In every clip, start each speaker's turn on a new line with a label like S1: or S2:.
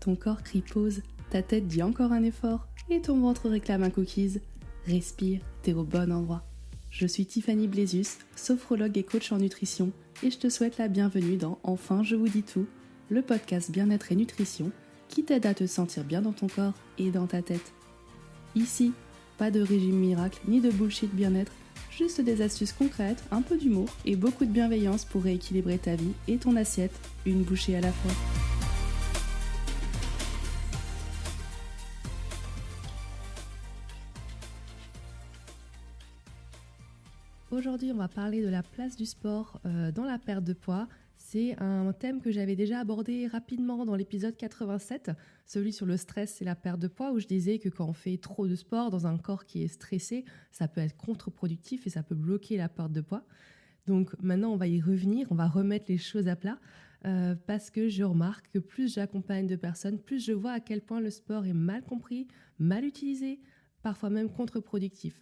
S1: Ton corps crie pause, ta tête dit encore un effort et ton ventre réclame un cookies. Respire, t'es au bon endroit. Je suis Tiffany Blézius, sophrologue et coach en nutrition et je te souhaite la bienvenue dans Enfin je vous dis tout, le podcast bien-être et nutrition qui t'aide à te sentir bien dans ton corps et dans ta tête. Ici, pas de régime miracle ni de bullshit bien-être, juste des astuces concrètes, un peu d'humour et beaucoup de bienveillance pour rééquilibrer ta vie et ton assiette, une bouchée à la fois. Aujourd'hui, on va parler de la place du sport dans la perte de poids. C'est un thème que j'avais déjà abordé rapidement dans l'épisode 87, celui sur le stress et la perte de poids, où je disais que quand on fait trop de sport dans un corps qui est stressé, ça peut être contre-productif et ça peut bloquer la perte de poids. Donc maintenant, on va y revenir, on va remettre les choses à plat parce que je remarque que plus j'accompagne de personnes, plus je vois à quel point le sport est mal compris, mal utilisé, parfois même contre-productif.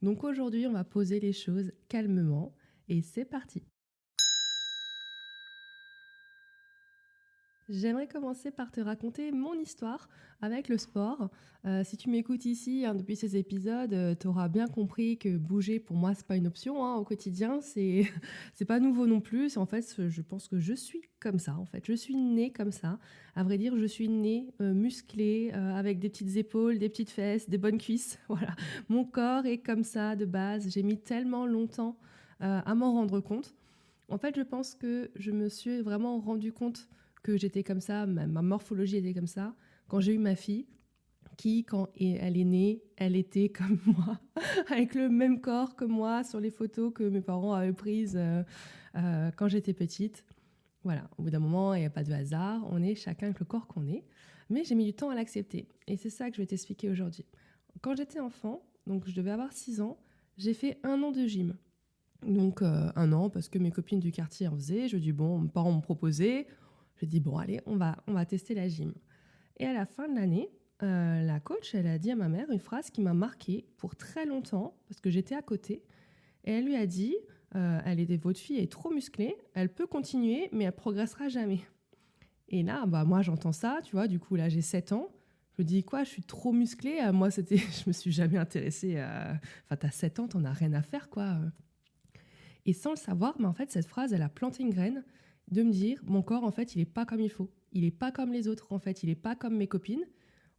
S1: Donc aujourd'hui, on va poser les choses calmement et c'est parti. J'aimerais commencer par te raconter mon histoire avec le sport. Si tu m'écoutes ici depuis ces épisodes, tu auras bien compris que bouger pour moi c'est pas une option au quotidien, c'est pas nouveau non plus. En fait, je pense que je suis comme ça. En fait, je suis née comme ça. À vrai dire, je suis née musclée avec des petites épaules, des petites fesses, des bonnes cuisses. Voilà, mon corps est comme ça de base. J'ai mis tellement longtemps à m'en rendre compte. En fait, je pense que je me suis vraiment rendu compte que j'étais comme ça, ma morphologie était comme ça, quand j'ai eu ma fille, qui, quand elle est née, elle était comme moi, avec le même corps que moi sur les photos que mes parents avaient prises quand j'étais petite. Voilà, au bout d'un moment, il n'y a pas de hasard, on est chacun avec le corps qu'on est, mais j'ai mis du temps à l'accepter. Et c'est ça que je vais t'expliquer aujourd'hui. Quand j'étais enfant, donc je devais avoir 6 ans, j'ai fait 1 an de gym. Donc 1 an, parce que mes copines du quartier en faisaient, je dis bon, mes parents m'ont proposé, je dis bon allez, on va tester la gym. Et à la fin de l'année, la coach, elle a dit à ma mère une phrase qui m'a marquée pour très longtemps, parce que j'étais à côté, et elle lui a dit, votre fille est trop musclée, elle peut continuer, mais elle progressera jamais. Et là, moi j'entends ça, tu vois, du coup là j'ai 7 ans, je me dis quoi, je suis trop musclée, moi c'était, je me suis jamais intéressée à... Enfin t'as 7 ans, t'en as rien à faire quoi. Et sans le savoir, mais en fait, cette phrase, elle a planté une graine de me dire, mon corps, en fait, il n'est pas comme il faut. Il n'est pas comme les autres, en fait. Il n'est pas comme mes copines.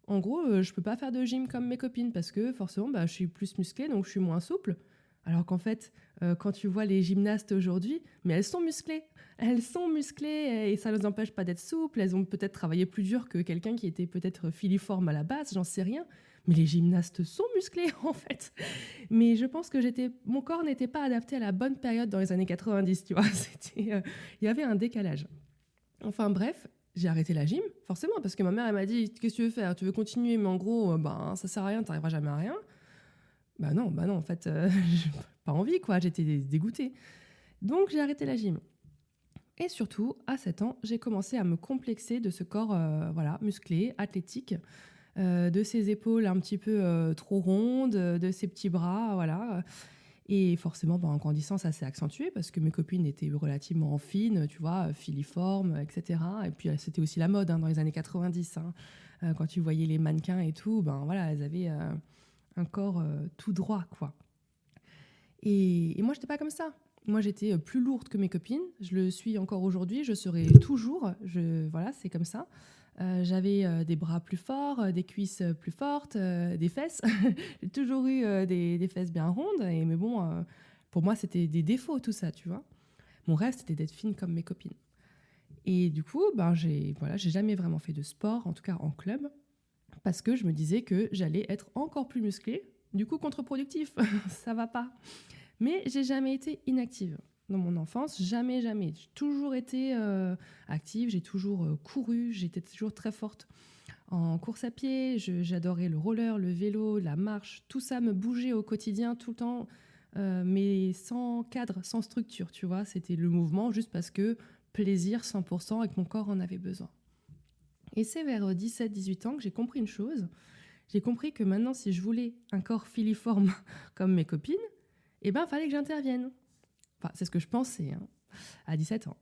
S1: En gros, je ne peux pas faire de gym comme mes copines parce que forcément, je suis plus musclée, donc je suis moins souple. Alors qu'en fait, quand tu vois les gymnastes aujourd'hui, mais elles sont musclées. Elles sont musclées et ça ne les empêche pas d'être souples. Elles ont peut-être travaillé plus dur que quelqu'un qui était peut-être filiforme à la base, j'en sais rien. Mais les gymnastes sont musclés, en fait. Mais je pense que mon corps n'était pas adapté à la bonne période dans les années 90, tu vois. Il y avait un décalage. Enfin bref, j'ai arrêté la gym, forcément, parce que ma mère, elle m'a dit, qu'est-ce que tu veux faire? Tu veux continuer, mais en gros, ça sert à rien, t'arriveras jamais à rien. Non, en fait, j'ai pas envie, quoi. J'étais dégoûtée. Donc j'ai arrêté la gym. Et surtout, à 7 ans, j'ai commencé à me complexer de ce corps musclé, athlétique, de ses épaules un petit peu trop rondes, de ses petits bras, voilà. Et forcément, en grandissant, ça s'est accentué parce que mes copines étaient relativement fines, tu vois, filiformes, etc. Et puis, c'était aussi la mode dans les années 90. Quand tu voyais les mannequins et tout, elles avaient un corps tout droit, quoi. Et moi, j'étais pas comme ça. Moi, j'étais plus lourde que mes copines. Je le suis encore aujourd'hui. Je serai toujours. Voilà, c'est comme ça. J'avais des bras plus forts, des cuisses plus fortes, des fesses. J'ai toujours eu des fesses bien rondes. Mais bon, pour moi, c'était des défauts, tout ça, tu vois. Mon rêve, c'était d'être fine comme mes copines. Et du coup, j'ai jamais vraiment fait de sport, en tout cas en club, parce que je me disais que j'allais être encore plus musclée. Du coup, contre-productif, ça va pas. Mais j'ai jamais été inactive. Dans mon enfance, jamais. J'ai toujours été active, j'ai toujours couru, j'étais toujours très forte en course à pied, j'adorais le roller, le vélo, la marche, tout ça me bougeait au quotidien, tout le temps, mais sans cadre, sans structure, tu vois. C'était le mouvement juste parce que plaisir 100% et que mon corps en avait besoin. Et c'est vers 17-18 ans que j'ai compris une chose. J'ai compris que maintenant, si je voulais un corps filiforme comme mes copines, fallait que j'intervienne. Enfin, c'est ce que je pensais à 17 ans.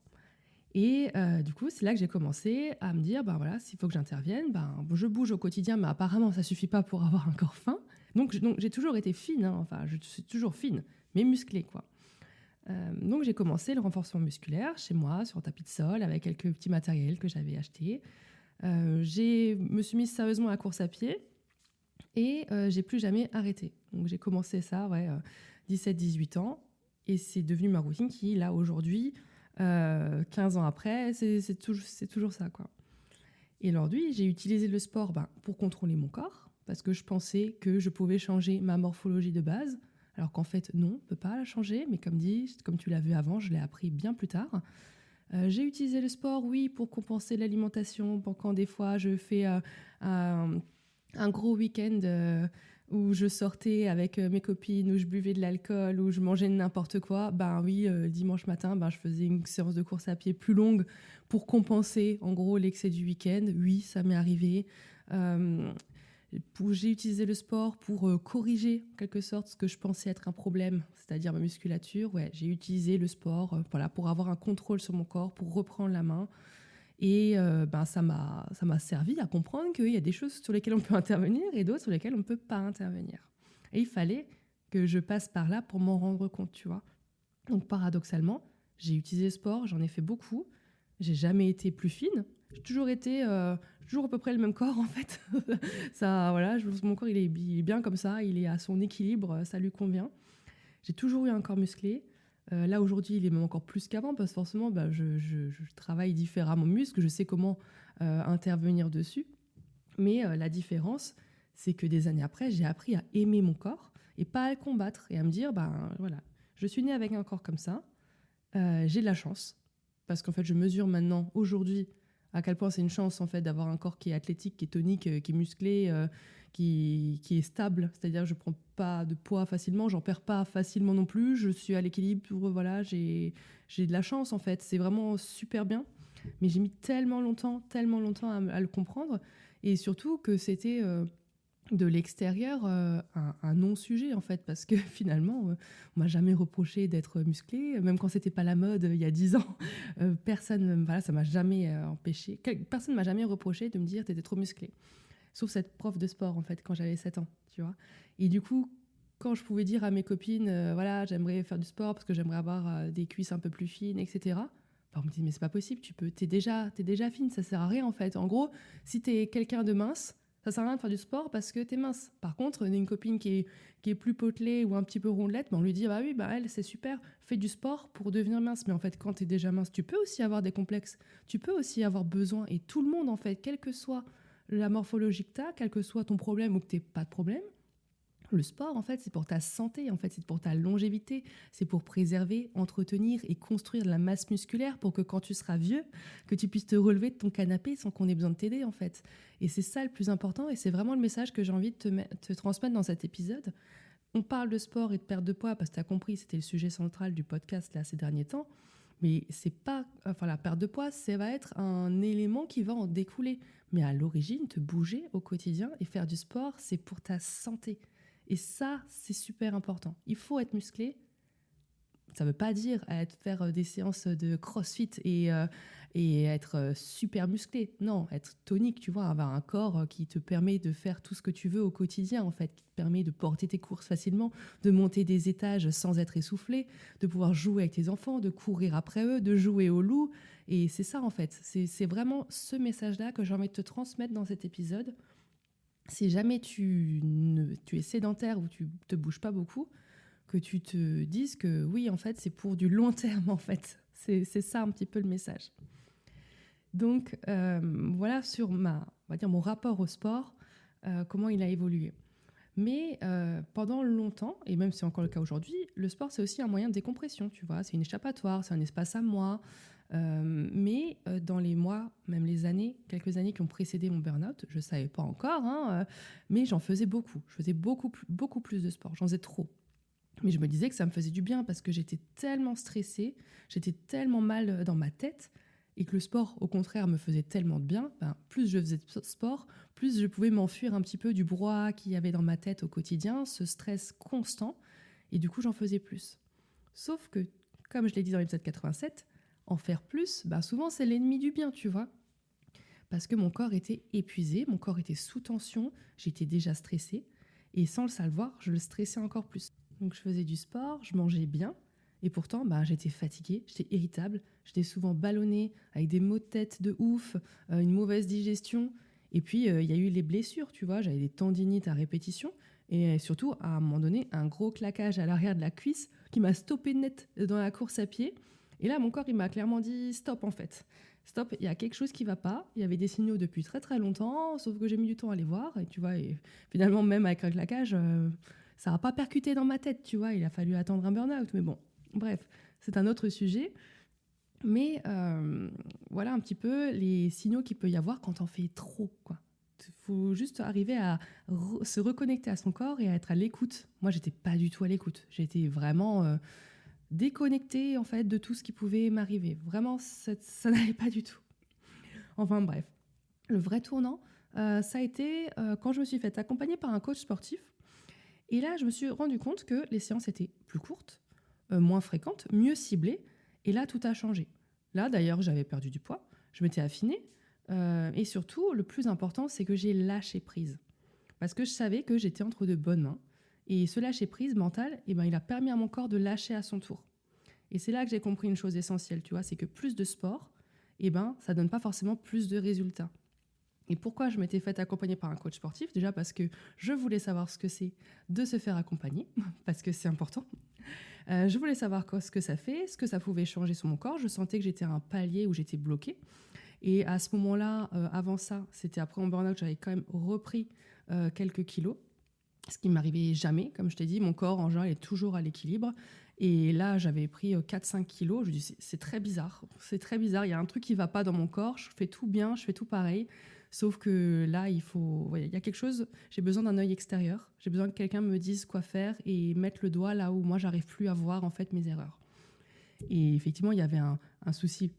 S1: Et du coup, c'est là que j'ai commencé à me dire, ben voilà, s'il faut que j'intervienne, je bouge au quotidien, mais apparemment, ça suffit pas pour avoir un corps fin. Donc j'ai toujours été fine, hein, enfin, je suis toujours fine, mais musclée, quoi. Donc j'ai commencé le renforcement musculaire chez moi, sur un tapis de sol, avec quelques petits matériels que j'avais achetés. Me suis mise sérieusement à la course à pied et j'ai plus jamais arrêté. Donc j'ai commencé ça, 17-18 ans, et c'est devenu ma routine qui, là, aujourd'hui, 15 ans après, c'est toujours ça, quoi. Et aujourd'hui, j'ai utilisé le sport pour contrôler mon corps, parce que je pensais que je pouvais changer ma morphologie de base, alors qu'en fait, non, on ne peut pas la changer, mais comme tu l'as vu avant, je l'ai appris bien plus tard. J'ai utilisé le sport, oui, pour compenser l'alimentation, pour quand des fois je fais un, un gros week-end où je sortais avec mes copines, où je buvais de l'alcool, où je mangeais n'importe quoi, oui, dimanche matin, je faisais une séance de course à pied plus longue pour compenser, en gros, l'excès du week-end. Oui, ça m'est arrivé. Euh, j'ai utilisé le sport pour corriger, en quelque sorte, ce que je pensais être un problème, c'est-à-dire ma musculature. Ouais, j'ai utilisé le sport pour avoir un contrôle sur mon corps, pour reprendre la main. Et ça m'a servi à comprendre qu'il y a des choses sur lesquelles on peut intervenir et d'autres sur lesquelles on ne peut pas intervenir. Et il fallait que je passe par là pour m'en rendre compte, tu vois. Donc paradoxalement, j'ai utilisé le sport, j'en ai fait beaucoup. J'ai jamais été plus fine. J'ai toujours été, toujours à peu près le même corps en fait. Ça, voilà, mon corps il est bien comme ça, il est à son équilibre, ça lui convient. J'ai toujours eu un corps musclé. Là, aujourd'hui, il est même encore plus qu'avant parce que forcément, je travaille différemment mon muscle, je sais comment intervenir dessus. Mais la différence, c'est que des années après, j'ai appris à aimer mon corps et pas à le combattre et à me dire, voilà, je suis née avec un corps comme ça, j'ai de la chance parce qu'en fait, je mesure maintenant, aujourd'hui, à quel point c'est une chance en fait d'avoir un corps qui est athlétique, qui est tonique, qui est musclé, qui est stable. C'est-à-dire, je prends pas de poids facilement, j'en perds pas facilement non plus. Je suis à l'équilibre. Voilà, j'ai de la chance en fait. C'est vraiment super bien. Mais j'ai mis tellement longtemps à le comprendre, et surtout que c'était de l'extérieur un non-sujet en fait, parce que finalement on m'a jamais reproché d'être musclé, même quand c'était pas la mode il y a 10 ans. Personne, voilà, ça m'a jamais empêché, personne m'a jamais reproché de me dire t'étais trop musclé, sauf cette prof de sport en fait quand j'avais 7 ans, tu vois. Et du coup, quand je pouvais dire à mes copines voilà, j'aimerais faire du sport parce que j'aimerais avoir des cuisses un peu plus fines, etc., on me dit mais c'est pas possible, t'es déjà fine, ça sert à rien en fait. En gros, si t'es quelqu'un de mince, ça sert à rien de faire du sport parce que t'es mince. Par contre, une copine qui est plus potelée ou un petit peu rondelette, on lui dit bah oui, elle c'est super, fais du sport pour devenir mince. Mais en fait, quand t'es déjà mince, tu peux aussi avoir des complexes, tu peux aussi avoir besoin, et tout le monde en fait, quelle que soit la morphologie que t'as, quel que soit ton problème ou que t'aies pas de problème, le sport, en fait, c'est pour ta santé, en fait, c'est pour ta longévité, c'est pour préserver, entretenir et construire de la masse musculaire pour que quand tu seras vieux, que tu puisses te relever de ton canapé sans qu'on ait besoin de t'aider, en fait. Et c'est ça le plus important, et c'est vraiment le message que j'ai envie de te transmettre dans cet épisode. On parle de sport et de perte de poids parce que tu as compris, c'était le sujet central du podcast là ces derniers temps. Mais c'est pas, enfin, la perte de poids, ça va être un élément qui va en découler. Mais à l'origine, te bouger au quotidien et faire du sport, c'est pour ta santé. Et ça, c'est super important. Il faut être musclé. Ça ne veut pas dire faire des séances de crossfit et être super musclé. Non, être tonique, tu vois, avoir un corps qui te permet de faire tout ce que tu veux au quotidien, en fait, qui te permet de porter tes courses facilement, de monter des étages sans être essoufflé, de pouvoir jouer avec tes enfants, de courir après eux, de jouer au loup. Et c'est ça, en fait. C'est vraiment ce message-là que j'ai envie de te transmettre dans cet épisode. Si jamais tu es sédentaire ou tu te bouges pas beaucoup, que tu te dises que oui, en fait, c'est pour du long terme, en fait. C'est ça un petit peu le message. Donc, voilà sur on va dire mon rapport au sport, comment il a évolué. Mais pendant longtemps, et même si c'est encore le cas aujourd'hui, le sport, c'est aussi un moyen de décompression, tu vois. C'est une échappatoire, c'est un espace à moi. Mais dans les mois, même les années, quelques années qui ont précédé mon burn-out, je ne savais pas encore, mais j'en faisais beaucoup. Je faisais beaucoup plus de sport, j'en faisais trop. Mais je me disais que ça me faisait du bien parce que j'étais tellement stressée, j'étais tellement mal dans ma tête, et que le sport, au contraire, me faisait tellement de bien. Plus je faisais de sport, plus je pouvais m'enfuir un petit peu du brouhaha qu'il y avait dans ma tête au quotidien, ce stress constant, et du coup, j'en faisais plus. Sauf que, comme je l'ai dit dans l'épisode 87, En faire plus, souvent c'est l'ennemi du bien, tu vois. Parce que mon corps était épuisé, mon corps était sous tension, j'étais déjà stressée. Et sans le savoir, je le stressais encore plus. Donc je faisais du sport, je mangeais bien. Et pourtant, j'étais fatiguée, j'étais irritable, j'étais souvent ballonnée, avec des maux de tête de ouf, une mauvaise digestion. Et puis, il y a eu les blessures, tu vois, j'avais des tendinites à répétition. Et surtout, à un moment donné, un gros claquage à l'arrière de la cuisse qui m'a stoppé net dans la course à pied. Et là, mon corps, il m'a clairement dit stop en fait. Stop, il y a quelque chose qui va pas. Il y avait des signaux depuis très très longtemps, sauf que j'ai mis du temps à les voir. Et tu vois, et finalement, même avec un claquage, ça n'a pas percuté dans ma tête, tu vois. Il a fallu attendre un burn-out. Mais bon, bref, c'est un autre sujet. Mais voilà un petit peu les signaux qu'il peut y avoir quand on fait trop, quoi. Il faut juste arriver à se reconnecter à son corps et à être à l'écoute. Moi, j'étais pas du tout à l'écoute. J'étais vraiment déconnectée en fait de tout ce qui pouvait m'arriver. Vraiment, ça n'allait pas du tout. Enfin bref, le vrai tournant, ça a été quand je me suis fait accompagner par un coach sportif. Et là, je me suis rendu compte que les séances étaient plus courtes, moins fréquentes, mieux ciblées. Et là, tout a changé. Là, d'ailleurs, j'avais perdu du poids, je m'étais affinée. Et surtout, le plus important, c'est que j'ai lâché prise. Parce que je savais que j'étais entre de bonnes mains. Et ce lâcher prise mental, il a permis à mon corps de lâcher à son tour. Et c'est là que j'ai compris une chose essentielle, tu vois, c'est que plus de sport, ça donne pas forcément plus de résultats. Et pourquoi je m'étais fait accompagner par un coach sportif? Déjà parce que je voulais savoir ce que c'est de se faire accompagner, parce que c'est important. Je voulais savoir ce que ça fait, ce que ça pouvait changer sur mon corps. Je sentais que j'étais à un palier où j'étais bloquée. Et à ce moment-là, avant ça, c'était après mon burn-out, j'avais quand même repris quelques kilos. Ce qui ne m'arrivait jamais, comme je t'ai dit, mon corps en général est toujours à l'équilibre. Et là, j'avais pris 4-5 kilos. Je me dis, c'est très bizarre. C'est très bizarre. Il y a un truc qui ne va pas dans mon corps. Je fais tout bien, je fais tout pareil. Sauf que là, il y a quelque chose. J'ai besoin d'un œil extérieur. J'ai besoin que quelqu'un me dise quoi faire et mettre le doigt là où moi, j'arrive plus à voir en fait mes erreurs. Et effectivement, il y avait un souci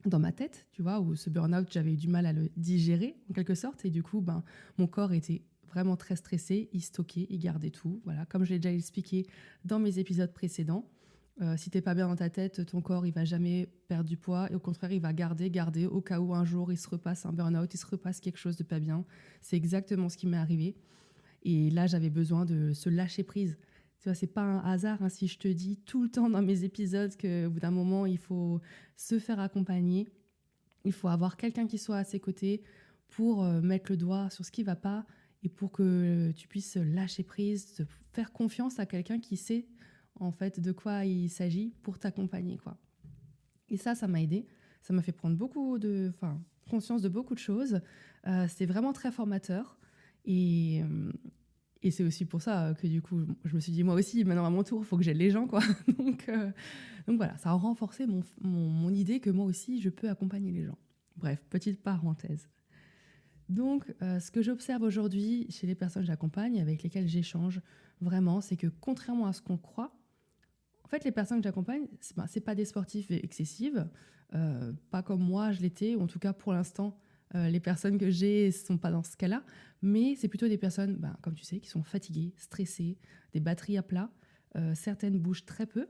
S1: dans ma tête, tu vois, où ce burn-out, j'avais eu du mal à le digérer en quelque sorte. Et du coup, mon corps était vraiment très stressé, il stockait, il gardait tout. Voilà, comme je l'ai déjà expliqué dans mes épisodes précédents. Si t'es pas bien dans ta tête, ton corps il va jamais perdre du poids et au contraire il va garder au cas où un jour il se repasse un burn-out, il se repasse quelque chose de pas bien. C'est exactement ce qui m'est arrivé. Et là j'avais besoin de se lâcher prise. Tu vois, c'est pas un hasard si je te dis tout le temps dans mes épisodes qu'au bout d'un moment il faut se faire accompagner, il faut avoir quelqu'un qui soit à ses côtés pour mettre le doigt sur ce qui va pas et pour que tu puisses lâcher prise, faire confiance à quelqu'un qui sait en fait de quoi il s'agit pour t'accompagner, quoi. Et ça m'a aidé. Ça m'a fait prendre conscience de beaucoup de choses. C'est vraiment très formateur. Et, euh, et c'est aussi pour ça que du coup, je me suis dit, moi aussi, maintenant à mon tour, il faut que j'aide les gens, quoi. donc voilà, ça a renforcé mon idée que moi aussi, je peux accompagner les gens. Bref, petite parenthèse. Donc, ce que j'observe aujourd'hui chez les personnes que j'accompagne, avec lesquelles j'échange, vraiment, c'est que contrairement à ce qu'on croit, en fait, les personnes que j'accompagne, c'est pas des sportifs excessifs, pas comme moi je l'étais, ou en tout cas pour l'instant, les personnes que j'ai ne sont pas dans ce cas-là, mais c'est plutôt des personnes, comme tu sais, qui sont fatiguées, stressées, des batteries à plat, certaines bougent très peu,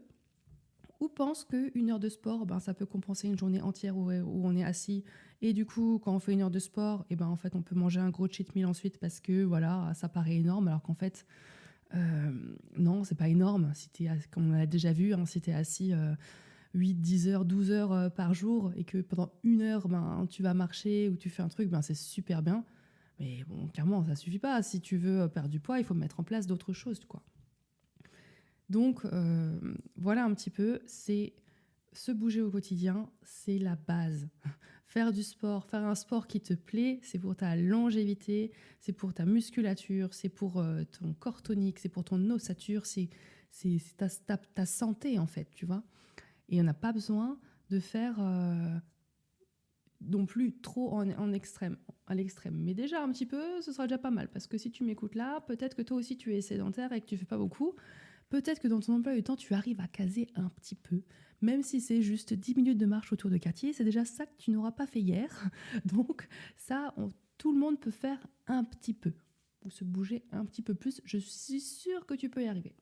S1: ou pensent qu'une heure de sport, ça peut compenser une journée entière où on est assis. Et du coup, quand on fait une heure de sport, en fait, on peut manger un gros cheat meal ensuite parce que voilà, ça paraît énorme, alors qu'en fait, non, c'est pas énorme. Comme on l'a déjà vu, si tu es assis 8, 10 heures, 12 heures par jour et que pendant une heure, tu vas marcher ou tu fais un truc, c'est super bien. Mais bon, clairement, ça suffit pas. Si tu veux perdre du poids, il faut mettre en place d'autres choses, quoi. Donc, voilà un petit peu, c'est se bouger au quotidien, c'est la base. Faire du sport, faire un sport qui te plaît, c'est pour ta longévité, c'est pour ta musculature, c'est pour ton corps tonique, c'est pour ton ossature, c'est ta santé en fait, tu vois. Et on n'a pas besoin de faire non plus trop à l'extrême. Mais déjà un petit peu, ce sera déjà pas mal. Parce que si tu m'écoutes là, peut-être que toi aussi tu es sédentaire et que tu fais pas beaucoup. Peut-être que dans ton emploi du temps, tu arrives à caser un petit peu. Même si c'est juste 10 minutes de marche autour de quartier, c'est déjà ça que tu n'auras pas fait hier. Donc ça, tout le monde peut faire un petit peu. Ou se bouger un petit peu plus. Je suis sûre que tu peux y arriver.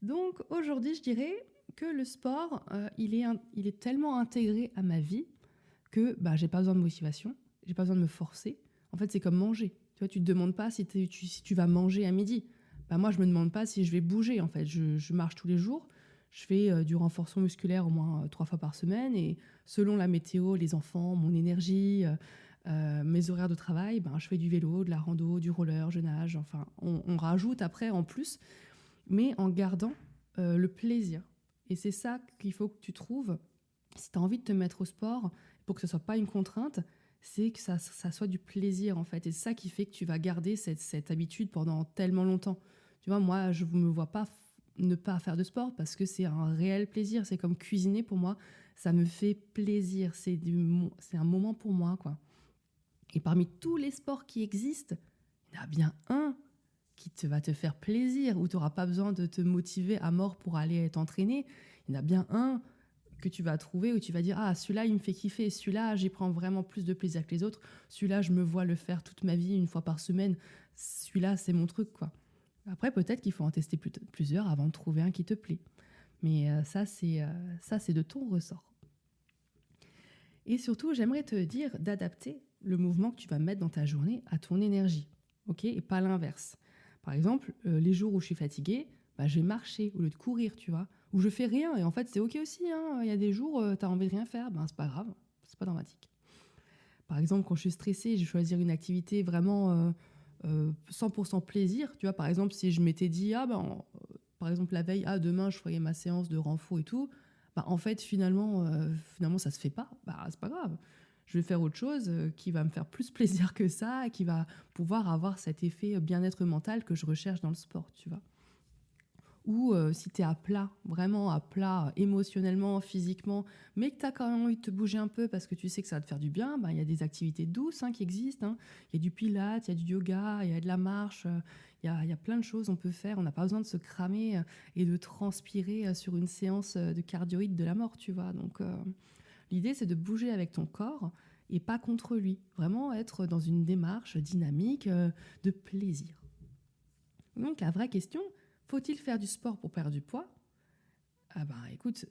S1: Donc aujourd'hui, je dirais, que le sport, il est tellement intégré à ma vie que j'ai pas besoin de motivation, j'ai pas besoin de me forcer. En fait, c'est comme manger. Tu vois, tu te demandes pas si tu vas manger à midi. Moi, je me demande pas si je vais bouger. En fait, je marche tous les jours. Je fais du renforcement musculaire au moins 3 fois par semaine. Et selon la météo, les enfants, mon énergie, mes horaires de travail, je fais du vélo, de la rando, du roller, je nage. Enfin, on rajoute après en plus, mais en gardant le plaisir. Et c'est ça qu'il faut que tu trouves. Si tu as envie de te mettre au sport, pour que ce ne soit pas une contrainte, c'est que ça soit du plaisir en fait. Et c'est ça qui fait que tu vas garder cette habitude pendant tellement longtemps. Tu vois, moi, je ne me vois pas ne pas faire de sport parce que c'est un réel plaisir. C'est comme cuisiner pour moi, ça me fait plaisir. C'est un moment pour moi, quoi. Et parmi tous les sports qui existent, il y en a bien un va te faire plaisir, où tu n'auras pas besoin de te motiver à mort pour aller t'entraîner. Il y en a bien un que tu vas trouver où tu vas dire « Ah, celui-là, il me fait kiffer. Celui-là, j'y prends vraiment plus de plaisir que les autres. Celui-là, je me vois le faire toute ma vie, une fois par semaine. Celui-là, c'est mon truc, quoi. » Après, peut-être qu'il faut en tester plusieurs avant de trouver un qui te plaît. Mais ça, c'est de ton ressort. Et surtout, j'aimerais te dire d'adapter le mouvement que tu vas mettre dans ta journée à ton énergie, ok, et pas l'inverse. Par exemple, les jours où je suis fatiguée, je vais marcher au lieu de courir, tu vois, ou je fais rien, et en fait, c'est ok aussi, hein. Il y a des jours, tu as envie de rien faire, c'est pas grave, c'est pas dramatique. Par exemple, quand je suis stressée, je vais choisir une activité vraiment 100% plaisir, tu vois, par exemple, si je m'étais dit, par exemple, la veille, demain, je ferai ma séance de renfo et tout, en fait, finalement, ça se fait pas. C'est pas grave. Je vais faire autre chose qui va me faire plus plaisir que ça et qui va pouvoir avoir cet effet bien-être mental que je recherche dans le sport, tu vois. Ou si tu es à plat, vraiment à plat émotionnellement, physiquement, mais que tu as quand même envie de te bouger un peu parce que tu sais que ça va te faire du bien, il y a des activités douces qui existent. Il y a du pilates, il y a du yoga, il y a de la marche, il y a plein de choses qu'on peut faire. On n'a pas besoin de se cramer et de transpirer sur une séance de cardioïde de la mort, tu vois. Donc l'idée, c'est de bouger avec ton corps et pas contre lui. Vraiment être dans une démarche dynamique de plaisir. Donc la vraie question, faut-il faire du sport pour perdre du poids ? Écoute,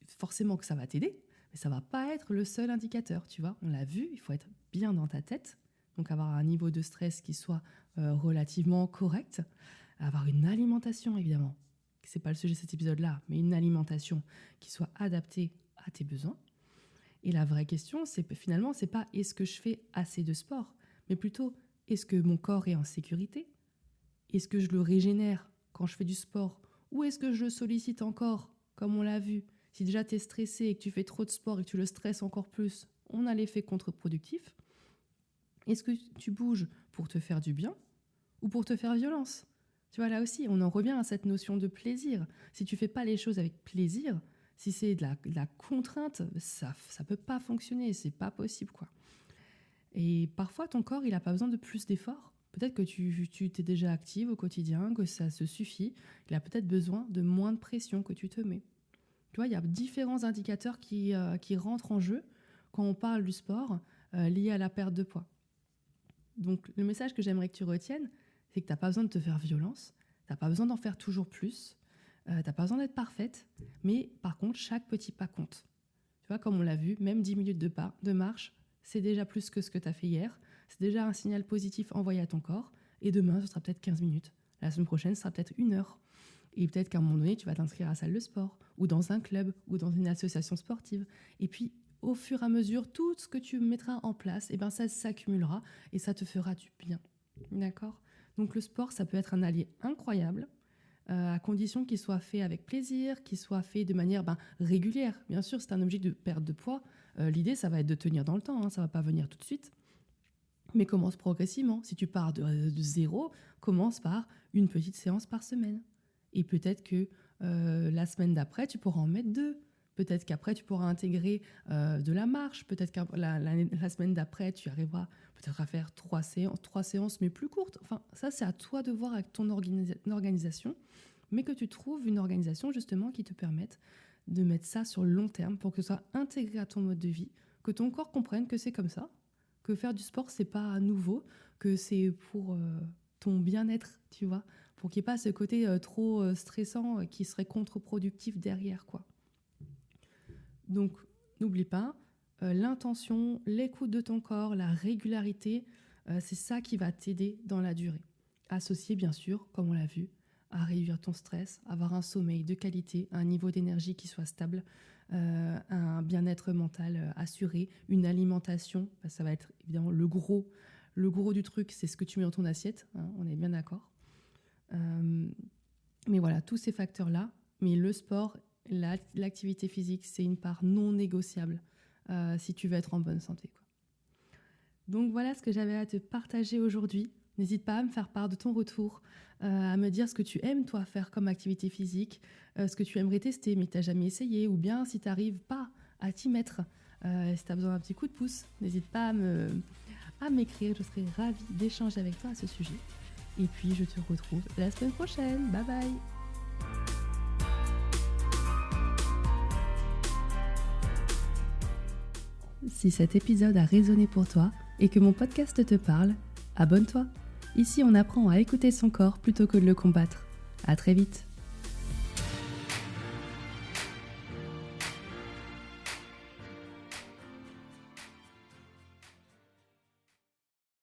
S1: forcément que ça va t'aider, mais ça va pas être le seul indicateur, tu vois. On l'a vu, il faut être bien dans ta tête, donc avoir un niveau de stress qui soit relativement correct, avoir une alimentation évidemment, c'est pas le sujet de cet épisode-là, mais une alimentation qui soit adaptée à tes besoins. Et la vraie question, finalement, c'est pas est-ce que je fais assez de sport, mais plutôt est-ce que mon corps est en sécurité ? Est-ce que je le régénère quand je fais du sport ? Ou est-ce que je le sollicite encore, comme on l'a vu ? Si déjà tu es stressé et que tu fais trop de sport et que tu le stresses encore plus, on a l'effet contre-productif. Est-ce que tu bouges pour te faire du bien ou pour te faire violence ? Tu vois, là aussi, on en revient à cette notion de plaisir. Si tu fais pas les choses avec plaisir, si c'est de la contrainte, ça peut pas fonctionner, c'est pas possible, quoi. Et parfois, ton corps, il a pas besoin de plus d'efforts. Peut-être que tu t'es déjà active au quotidien, que ça se suffit. Il a peut-être besoin de moins de pression que tu te mets. Tu vois, il y a différents indicateurs qui rentrent en jeu quand on parle du sport lié à la perte de poids. Donc, le message que j'aimerais que tu retiennes, c'est que tu n'as pas besoin de te faire violence, tu n'as pas besoin d'en faire toujours plus, tu n'as pas besoin d'être parfaite, mais par contre, chaque petit pas compte. Tu vois, comme on l'a vu, même 10 minutes de marche, c'est déjà plus que ce que tu as fait hier. C'est déjà un signal positif envoyé à ton corps. Et demain, ce sera peut-être 15 minutes. La semaine prochaine, ce sera peut-être 1 heure. Et peut-être qu'à un moment donné, tu vas t'inscrire à la salle de sport, ou dans un club, ou dans une association sportive. Et puis, au fur et à mesure, tout ce que tu mettras en place, ça s'accumulera et ça te fera du bien. D'accord ? Donc le sport, ça peut être un allié incroyable, à condition qu'il soit fait avec plaisir, qu'il soit fait de manière régulière. Bien sûr, c'est un objectif de perte de poids. L'idée, ça va être de tenir dans le temps, ça ne va pas venir tout de suite. Mais commence progressivement. Si tu pars de zéro, commence par une petite séance par semaine. Et peut-être que la semaine d'après, tu pourras en mettre 2. Peut-être qu'après, tu pourras intégrer de la marche. Peut-être que la semaine d'après, tu arriveras peut-être à faire 3 séances, mais plus courtes. Enfin, ça, c'est à toi de voir avec ton organisation, mais que tu trouves une organisation justement qui te permette de mettre ça sur le long terme pour que ce soit intégré à ton mode de vie, que ton corps comprenne que c'est comme ça, que faire du sport, c'est pas nouveau, que c'est pour ton bien-être, tu vois, pour qu'il n'y ait pas ce côté trop stressant qui serait contre-productif derrière, quoi. Donc, n'oublie pas, l'intention, l'écoute de ton corps, la régularité, c'est ça qui va t'aider dans la durée. Associé, bien sûr, comme on l'a vu, à réduire ton stress, avoir un sommeil de qualité, un niveau d'énergie qui soit stable, un bien-être mental assuré, une alimentation, ça va être évidemment le gros du truc, c'est ce que tu mets dans ton assiette, hein, on est bien d'accord. Mais voilà, tous ces facteurs-là, mais le sport, l'activité physique, c'est une part non négociable si tu veux être en bonne santé, quoi. Donc voilà ce que j'avais à te partager aujourd'hui. N'hésite pas à me faire part de ton retour, à me dire ce que tu aimes, toi, faire comme activité physique, ce que tu aimerais tester mais que tu n'as jamais essayé, ou bien si tu n'arrives pas à t'y mettre, si tu as besoin d'un petit coup de pouce, n'hésite pas à m'écrire, je serai ravie d'échanger avec toi à ce sujet. Et puis je te retrouve la semaine prochaine. Bye bye. Si cet épisode a résonné pour toi et que mon podcast te parle, abonne-toi. Ici, on apprend à écouter son corps plutôt que de le combattre. À très vite.